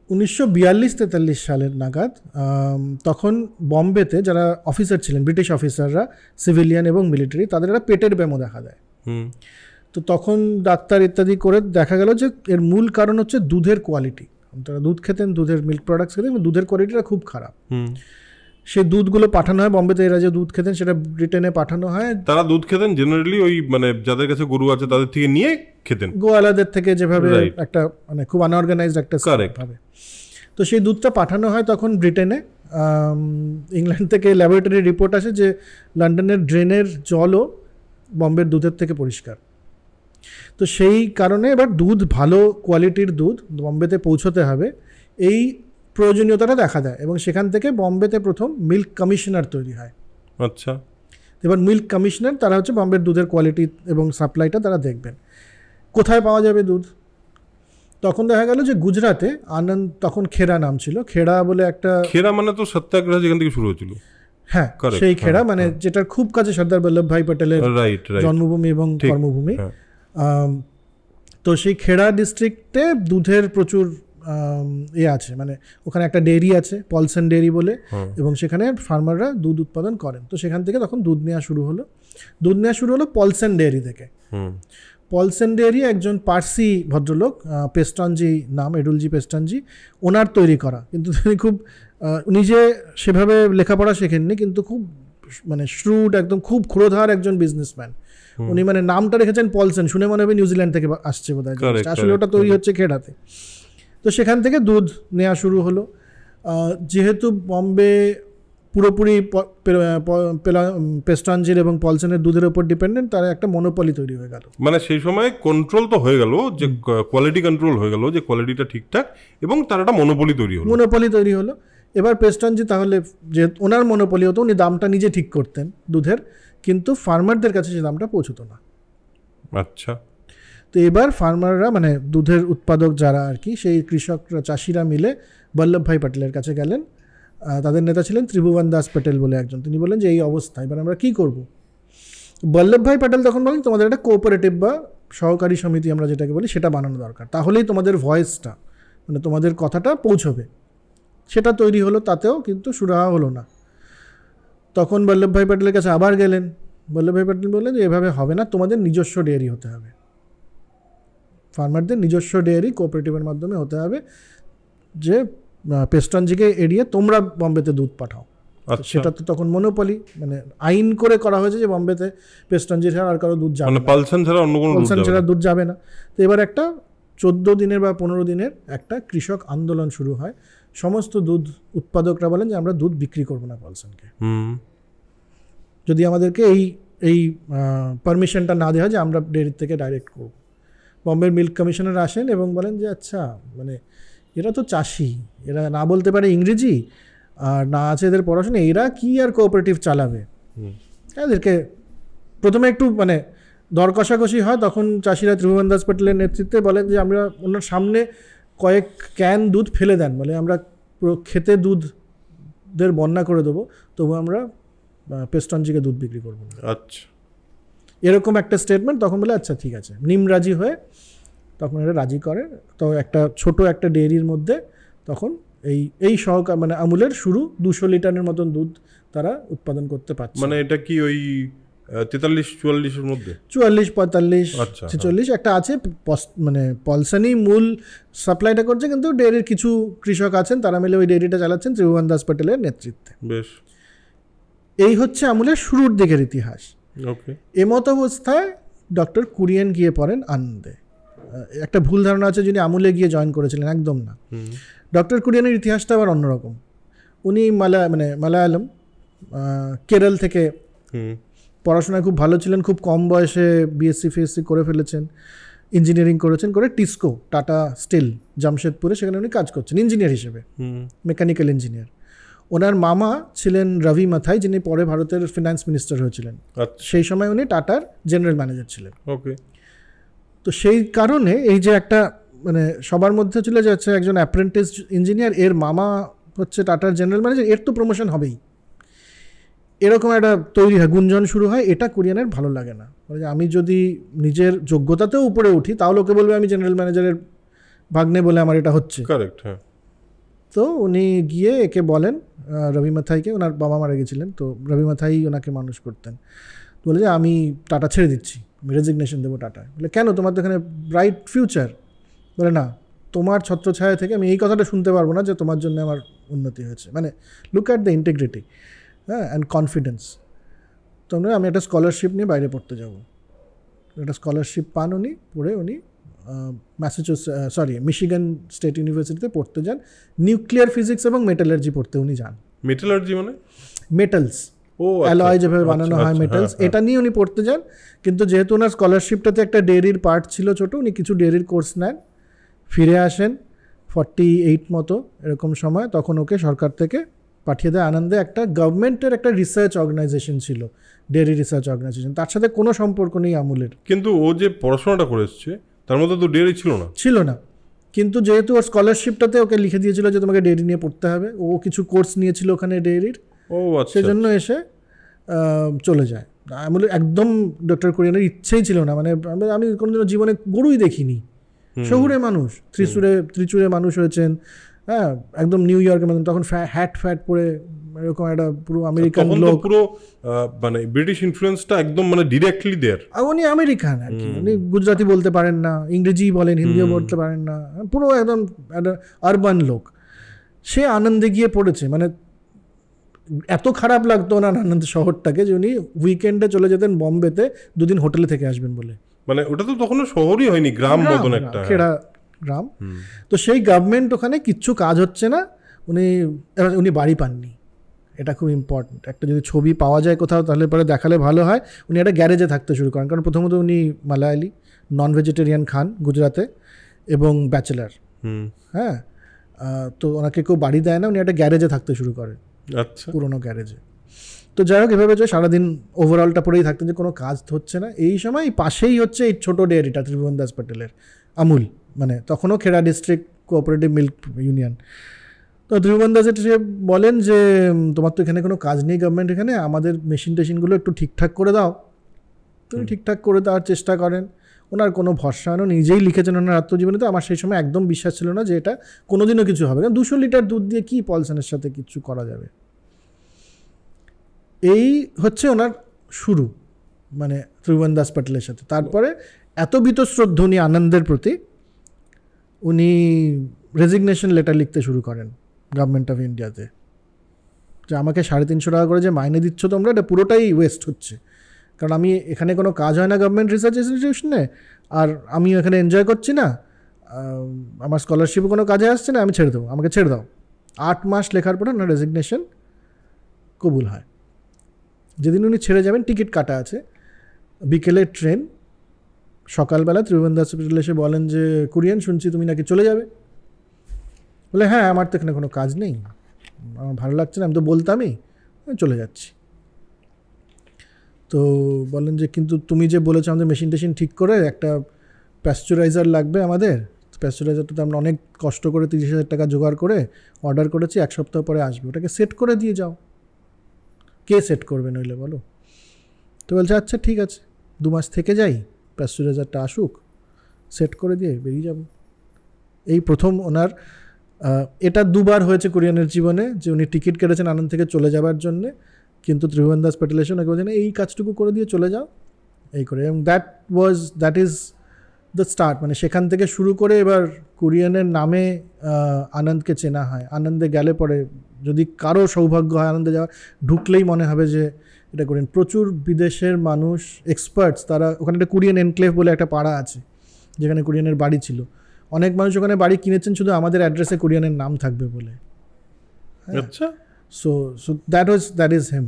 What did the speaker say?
1942-43 সালের নাগাদ তখন বম্বেতে যারা অফিসার ছিলেন, ব্রিটিশ অফিসাররা, সিভিলিয়ান এবং মিলিটারি, তাদের একটা পেটের ব্যামো দেখা দেয়। তো তখন ডাক্তার ইত্যাদি করে দেখা গেল যে এর মূল কারণ হচ্ছে দুধের কোয়ালিটি। তারা দুধ খেতেন, দুধের মিল্ক প্রোডাক্টস খেতেন, দুধের কোয়ালিটিটা খুব খারাপ। সেই দুধগুলো পাঠানো হয় বম্বেতে, এরা যে দুধ খেতেন সেটা ব্রিটেনে পাঠানো হয়। তারা দুধ খেতেন জেনারেলি ওই মানে যাদের কাছে গরু আছে তাদের থেকে নিয়ে খেতেন, গোয়ালাদের থেকে, যেভাবে একটা মানে খুব আনঅর্গানাইজড একটা ভাবে। তো সেই দুধটা পাঠানো হয় তখন ব্রিটেনে। ইংল্যান্ড থেকে ল্যাবরেটরি রিপোর্ট আসে যে লন্ডনের ড্রেনের জলও বম্বের দুধের থেকে পরিষ্কার। তো সেই কারণে এবার দুধ, ভালো কোয়ালিটির দুধ বম্বেতে পৌঁছতে হবে, এই প্রয়োজনীয়তাটা দেখা দেয়। এবং সেখান থেকে বম্বেতে প্রথম মিল্ক কমিশনার তৈরি হয়। আচ্ছা, এবার মিল্ক কমিশনার তারা হচ্ছে বম্বের দুধের কোয়ালিটি এবং সাপ্লাইটা তারা দেখবেন, কোথায় পাওয়া যাবে দুধ। তখন দেখা গেল যে গুজরাটে আনন্দ, তখন খেরা নাম ছিল, খেরা বলে একটা, খেরা মানে তো সত্যাগ্রহ যেখান থেকে শুরু হয়েছিল, হ্যাঁ সেই খেরা, মানে যেটার খুব কাছে সর্দার বল্লভভাই পটেলের জন্মভূমি এবং কর্মভূমি। তো সেই খেরা ডিস্ট্রিক্টে দুধের প্রচুর আছে, মানে ওখানে একটা ডেয়ারি আছে পলসন ডেয়ারি বলে, এবং সেখানে ফার্মাররা দুধ উৎপাদন করেন। তো সেখান থেকে তখন দুধ নেওয়া শুরু হলো পলসন ডেয়ারি থেকে। পলসন ডেয়ারি একজন পার্সি ভদ্রলোক, পেস্টনজি নাম, এডুলজি পেস্টনজি, ওনার তৈরি করা। কিন্তু তিনি খুব নিজে সেভাবে লেখাপড়া শেখেননি, কিন্তু খুব মানে শ্রুড, একদম খুব ক্ষুরোধার একজন বিজনেসম্যান। উনি মানে নামটা রেখেছেন পলসন, শুনে মনে হবে নিউজিল্যান্ড থেকে আসছে বোধ হয়, আসলে ওটা তৈরি হচ্ছে খেড়াতে। তো সেখান থেকে দুধ নেওয়া শুরু হলো। যেহেতু বম্বে পুরোপুরি পেস্টনজির এবং পলসনের দুধের উপর ডিপেন্ডেন্ট, তারা একটা মনোপলি তৈরি হয়ে গেল। মানে সেই সময় কন্ট্রোল তো হয়ে গেল, যে কোয়ালিটি কন্ট্রোল হয়ে গেল, যে কোয়ালিটিটা ঠিকঠাক, এবং তার একটা মনোপলি তৈরি হলো। এবার পেস্টনজি, তাহলে যে ওনার মনোপলি হতো, উনি দামটা নিজে ঠিক করতেন দুধের, কিন্তু ফার্মারদের কাছে সেই দামটা পৌঁছতো না। আচ্ছা, তো এবার ফার্মাররা, মানে দুধের উৎপাদক যারা আর কি, সেই কৃষকরা, চাষিরা মিলে বল্লভভাই পটেলের কাছে গেলেন। তাদের নেতা ছিলেন ত্রিভুবন দাস পটেল বলে একজন। তিনি বললেন যে এই অবস্থা, এবার আমরা কী করব। বল্লভভাই পটেল তখন বলেন তোমাদের একটা কোঅপারেটিভ বা সহকারী সমিতি আমরা যেটাকে বলি, সেটা বানানো দরকার, তাহলেই তোমাদের ভয়েসটা, মানে তোমাদের কথাটা পৌঁছবে। সেটা তৈরি হলো, তাতেও কিন্তু সুরাহা হলো না। তখন বল্লভভাই পটেলের কাছে আবার গেলেন। বল্লভভাই পটেল বললেন যে এভাবে হবে না, তোমাদের নিজস্ব ডেয়ারি হতে হবে, ফার্মারদের নিজস্ব ডেয়ারি কোঅপারেটিভের মাধ্যমে হতে হবে, যে পেস্টনজিকে এড়িয়ে তোমরা বম্বেতে দুধ পাঠাও। সেটা তো তখন মনোপলি, মানে আইন করে করা হয়েছে যে বম্বেতে পেস্টনজি ছাড়া আর কারো দুধ যাবে না, পলসন ছাড়া দুধ যাবে না। তো এবার একটা 14 দিনের বা 15 দিনের একটা কৃষক আন্দোলন শুরু হয়। সমস্ত দুধ উৎপাদকরা বলেন যে আমরা দুধ বিক্রি করবো না পলসনকে, যদি আমাদেরকে এই পারমিশনটা না দেওয়া হয় যে আমরা ডেয়ারি থেকে ডাইরেক্ট করব। বম্বের মিল্ক কমিশনার আসেন এবং বলেন যে আচ্ছা, মানে এরা তো চাষি, এরা না বলতে পারে ইংরেজি, আর না আছে এদের পড়াশোনা, এরা কি আর কোঅপারেটিভ চালাবে। এদেরকে প্রথমে একটু মানে দর কষাকষি হয়। তখন চাষিরা ত্রিভুবন দাস পটেলের নেতৃত্বে বলেন যে আমরা ওনার সামনে কয়েক ক্যান দুধ ফেলে দেন, বলে আমরা পুরো খেতে দুধের বন্যা করে দেবো, তবু আমরা পেস্টনজিকে দুধ বিক্রি করবো না। আচ্ছা, এরকম একটা স্টেটমেন্ট। তখন বলে আচ্ছা ঠিক আছে, নিমরাজি হয়ে তখন এটা রাজি করে। তো একটা ছোট একটা ডেয়ারির মধ্যে তখন এই সহকার, মানে আমুলের শুরু 200 লিটারের মতন দুধ তারা উৎপাদন করতে পারছে। মানে এটা কি ওই 43-44 মধ্যে, 44, 45, 46 একটা আছে, মানে পলসনই মূল সাপ্লাইটা করছে, কিন্তু ডেয়ারির কিছু কৃষক আছেন, তারা মিলে ওই ডেয়ারিটা চালাচ্ছেন ত্রিভুবন দাস পটেলের নেতৃত্বে। বেশ, এই হচ্ছে আমুলের শুরুর দিকের ইতিহাস। এমত অবস্থায় ডক্টর কুরিয়েন গিয়ে পড়েন আনন্দে। একটা ভুল ধারণা আছে যিনি আমুলে গিয়ে জয়েন করেছিলেন, একদম না। ডক্টর কুরিয়েনের ইতিহাসটা আবার অন্যরকম। উনি মালায়ালম, কেরল থেকে পড়াশোনায় খুব ভালো ছিলেন, খুব কম বয়সে বিএসসি ফিএসসি করে ফেলেছেন, ইঞ্জিনিয়ারিং করেছেন, করে টিসকো টাটা স্টিল জামশেদপুরে সেখানে উনি কাজ করছেন ইঞ্জিনিয়ার হিসেবে, মেকানিক্যাল ইঞ্জিনিয়ার। ওনার মামা ছিলেন রবি মাথাই, যিনি পরে ভারতের ফিনান্স মিনিস্টার হয়েছিলেন। সেই সময় উনি টাটার জেনারেল ম্যানেজার ছিলেন। তো সেই কারণে এই যে একটা মানে সবার মধ্যে ছিল যে হচ্ছে একজন অ্যাপ্রেন্টিস ইঞ্জিনিয়ার, এর মামা হচ্ছে টাটার জেনারেল ম্যানেজার, এর তো প্রমোশন হবেই, এরকম একটা তৈরি হয়, গুঞ্জন শুরু হয়। এটা কুরিয়েনের ভালো লাগে না, আমি যদি নিজের যোগ্যতাতেও উপরে উঠি তাও লোকে বলবে আমি জেনারেল ম্যানেজারের ভাগ্নে বলে আমার এটা হচ্ছে। কারেক্ট, হ্যাঁ। তো উনি গিয়ে একে বলেন, রবি মাথাইকে, ওনার বাবা মারা গেছিলেন, তো রবি মাথাই ওনাকে মানুষ করতেন, বলে যে আমি টাটা ছেড়ে দিচ্ছি, আমি রেজিগনেশন দেবো টাটায়। বলে কেন, তোমার তো এখানে ব্রাইট ফিউচার। বলে না, তোমার ছত্রছায়া থেকে আমি এই কথাটা শুনতে পারবো না যে তোমার জন্য আমার উন্নতি হয়েছে। মানে লুক অ্যাট দ্য ইন্টিগ্রিটি, হ্যাঁ, অ্যান্ড কনফিডেন্স। তোমরা, আমি একটা স্কলারশিপ নিয়ে বাইরে পড়তে যাব। একটা স্কলারশিপ পান উনি, পড়ে উনি মিশিগান স্টেট ইউনিভার্সিটিতে পড়তে যান, নিউক্লিয়ার ফিজিক্স এবং মেটালার্জি পড়তে উনি যান। মেটালার্জি মানে মেটালস, অ্যালয় যেভাবে বানানো হয় মেটালস, এটা নিয়ে উনি পড়তে যান। কিন্তু যেহেতু ওনার স্কলারশিপটাতে একটা ডেয়ারির পার্ট ছিল ছোটো, উনি কিছু ডেয়ারির কোর্স নেন, ফিরে আসেন 48 মতো এরকম সময়। তখন ওকে সরকার থেকে পাঠিয়ে দেয় আনন্দে। একটা গভর্নমেন্টের একটা রিসার্চ অর্গানাইজেশন ছিল, ডেয়ারি রিসার্চ অর্গানাইজেশন, তার সাথে কোনো সম্পর্ক নেই আমুলের। কিন্তু ও যে পড়াশোনাটা করে এসছে তার মধ্যে তো ডেয়ারি ছিল না। কিন্তু যেহেতু ওর স্কলারশিপটাতে ওকে লিখে দিয়েছিল যে তোমাকে ডেয়ারি নিয়ে পড়তে হবে, ও কিছু কোর্স নিয়েছিল ওখানে ডেয়ারির, সেজন্য এসে চলে যায়। আমুল একদম ডক্টর কুরিয়ানের ইচ্ছেই ছিল না। মানে আমি কোনোদিনও জীবনে গরুই দেখিনি। শহুরে মানুষ, ত্রিচুরে মানুষ হয়েছেন, হ্যাঁ, একদম নিউ ইয়র্কের মতন, তখন হ্যাট পরে এরকম একটা পুরো আমেরিকান লোক, পুরো মানে ব্রিটিশ ইনফ্লুয়েন্সটা একদম মানে ডিরেক্টলি দেয়ার। উনি আমেরিকান আর কি, উনি গুজরাটি বলতে পারেন না, ইংরেজি বলেন, হিন্দিও বলতে পারেন না, পুরো একদম একটা আরবান লোক। সে আনন্দে গিয়ে পড়েছে। মানে এত খারাপ লাগতো না আনন্দ শহরটাকে যে উনি উইকেন্ডে চলে যেতেন বম্বেতে, 2 দিন হোটেলে থেকে আসবেন বলে। মানে ওটা তো তখনও শহরই হয়নি, গ্রাম মতন একটা খেড়া গ্রাম। তো সেই গভর্নমেন্ট, ওখানে কিচ্ছু কাজ হচ্ছে না, উনি বাড়ি পাননি। এটা খুব ইম্পর্টেন্ট, একটা যদি ছবি পাওয়া যায় কোথাও তাহলে পরে দেখালে ভালো হয়। উনি একটা গ্যারেজে থাকতে শুরু করেন, কারণ প্রথমত উনি মালায়ালি, নন ভেজিটেরিয়ান খান গুজরাতে, এবং ব্যাচেলার। হ্যাঁ, তো ওনাকে কেউ বাড়ি দেয় না, উনি একটা গ্যারেজে থাকতে শুরু করেন, আচ্ছা, পুরোনো গ্যারেজে। তো যাই হোক, এভাবে যে সারাদিন ওভারঅলটা পড়েই থাকতেন, যে কোনো কাজ হচ্ছে না। এই সময় পাশেই হচ্ছে এই ছোটো ডেয়ারিটা, ত্রিভুবন দাস প্যাটেলের আমুল, মানে তখনও Kheda district cooperative milk union. তো ত্রিভুবন দাস সে বলেন যে তোমার তো এখানে কোনো কাজ নেই, গভর্নমেন্ট এখানে, আমাদের মেশিন একটু ঠিকঠাক করে দাও। তুমি ঠিকঠাক করে দেওয়ার চেষ্টা করেন। ওনার কোনো ভরসা নেই, নিজেই লিখেছেন ওনার আত্মজীবনীতে, আমার সেই সময় একদম বিশ্বাস ছিল না যে এটা কোনোদিনও কিছু হবে, কারণ 200 লিটার দুধ দিয়ে কি পলসেনের সাথে কিছু করা যাবে। এই হচ্ছে ওনার শুরু, মানে ত্রিভুবন দাস প্যাটেলের সাথে। তারপরে এত বীতশ্রদ্ধ উনি আনন্দের প্রতি, উনি রেজিগনেশন লেটার লিখতে শুরু করেন গভর্নমেন্ট অফ ইন্ডিয়াতে, যে আমাকে 350 টাকা করে যে মাইনে দিচ্ছ তোমরা, এটা পুরোটাই ওয়েস্ট হচ্ছে, কারণ আমি এখানে কোনো কাজ হয় না গভর্নমেন্ট রিসার্চ ইনস্টিটিউশনে, আর আমি এখানে এনজয় করছি না, আমার স্কলারশিপও কোনো কাজে আসছে না, আমি ছেড়ে দেবো, আমাকে ছেড়ে দাও। 8 মাস লেখার পরে না রেজিগনেশন কবুল হয়। যেদিন উনি ছেড়ে যাবেন টিকিট কাটা আছে, বিকেলের ট্রেন, সকালবেলা ত্রিভুবন দাস প্যাটেল এসে বলেন যে কুরিয়ান, শুনছি তুমি নাকি চলে যাবে। বলে হ্যাঁ, আমার তো এখানে কোনো কাজ নেই, আমার ভালো লাগছে না, আমি তো বলতামই, চলে যাচ্ছি। তো বলেন যে কিন্তু তুমি যে বলেছো আমাদের মেশিন টেশিন ঠিক করে একটা প্যাস্চুরাইজার লাগবে, আমাদের প্যাস্চুরাইজারটা তো আমরা অনেক কষ্ট করে 30,000 টাকা জোগাড় করে অর্ডার করেছি, 1 সপ্তাহ পরে আসবে, ওটাকে সেট করে দিয়ে যাও। কে সেট করবে নইলে বলো? তো বলছে আচ্ছা ঠিক আছে, 2 মাস থেকে যাই, প্যাস্চুরাইজারটা আসুক, সেট করে দিয়ে বেরিয়ে যাব। এই প্রথম ওনার, এটা 2বার হয়েছে কুরিয়ানের জীবনে, যে উনি টিকিট কেটেছেন আনন্দ থেকে চলে যাবার জন্যে, কিন্তু ত্রিভুবন দাস প্যাটেল এসে ওনাকে বলছেন এই কাজটুকু করে দিয়ে চলে যাও, এই করে। এবং দ্যাট ইজ দ্য স্টার্ট। মানে সেখান থেকে শুরু করে এবার কুরিয়ানের নামে আনন্দকে চেনা হয়। আনন্দে গেলে পরে, যদি কারো সৌভাগ্য হয় আনন্দে যাওয়ার, ঢুকলেই মনে হবে যে এটা কুরিয়ান। প্রচুর বিদেশের মানুষ, এক্সপার্টস, তারা ওখানে একটা কুরিয়ান এনক্লেভ বলে একটা পাড়া আছে, যেখানে কুরিয়ানের বাড়ি ছিল। অনেক মানুষ ওখানে বাড়ি কিনেছেন শুধু আমাদের অ্যাড্রেসে কুরিয়ানের নাম থাকবে বলে। আচ্ছা, সো দ্যাট ইজ হিম।